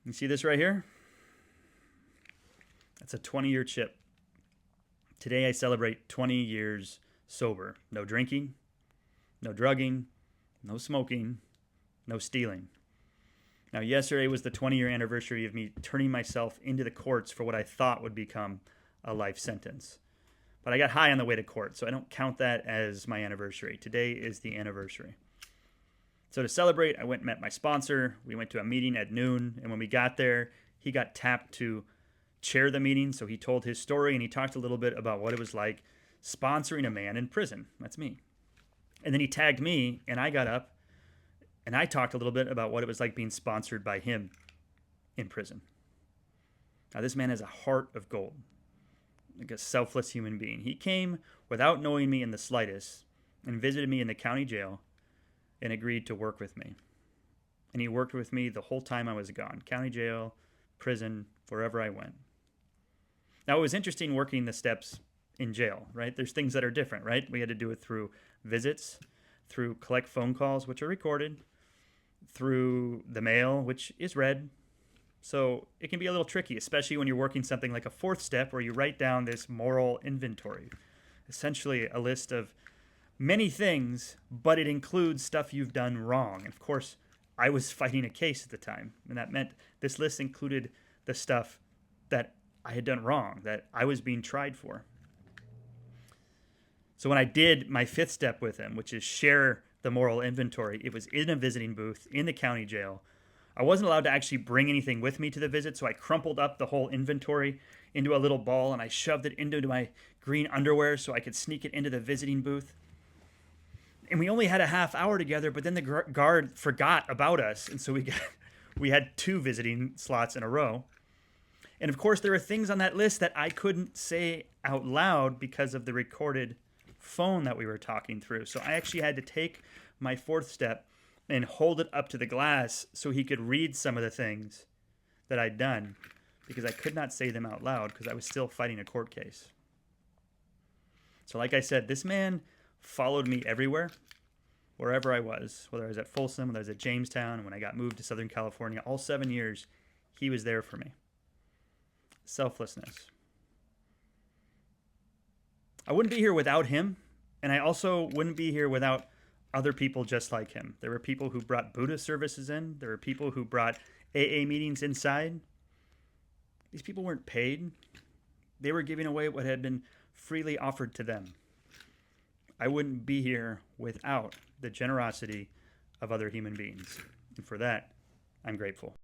You see this right here? That's a 20-year chip. Today I celebrate 20 years sober. No drinking, no drugging, no smoking, no stealing. Now, yesterday was the 20-year anniversary of me turning myself into the courts for what I thought would become a life sentence. But I got high on the way to court, so I don't count that as my anniversary. Today is the anniversary. So to celebrate, I went and met my sponsor. We went to a meeting at noon, and when we got there, he got tapped to chair the meeting. So he told his story, and he talked a little bit about what it was like sponsoring a man in prison. That's me. And then he tagged me, and I got up, and I talked a little bit about what it was like being sponsored by him in prison. Now, this man has a heart of gold, like a selfless human being. He came without knowing me in the slightest and visited me in the county jail and agreed to work with me. And he worked with me the whole time I was gone. County jail, prison, wherever I went. Now, it was interesting working the steps in jail, right? There's things that are different, right? We had to do it through visits, through collect phone calls, which are recorded, through the mail, which is read. So it can be a little tricky, especially when you're working something like a fourth step where you write down this moral inventory, essentially a list of many things, but it includes stuff you've done wrong. And of course, I was fighting a case at the time, and that meant this list included the stuff that I had done wrong, that I was being tried for. So when I did my fifth step with him, which is share the moral inventory, it was in a visiting booth in the county jail. I wasn't allowed to actually bring anything with me to the visit, so I crumpled up the whole inventory into a little ball and I shoved it into my green underwear so I could sneak it into the visiting booth. And we only had a half hour together, but then the guard forgot about us, and so we had 2 visiting slots in a row. And of course, there are things on that list that I couldn't say out loud because of the recorded phone that we were talking through. So I actually had to take my fourth step and hold it up to the glass so he could read some of the things that I'd done because I could not say them out loud because I was still fighting a court case. So like I said, this man followed me everywhere, wherever I was, whether I was at Folsom, whether I was at Jamestown, and when I got moved to Southern California, all 7 years, he was there for me. Selflessness. I wouldn't be here without him, and I also wouldn't be here without other people just like him. There were people who brought Buddhist services in. There were people who brought AA meetings inside. These people weren't paid. They were giving away what had been freely offered to them. I wouldn't be here without the generosity of other human beings. And for that, I'm grateful.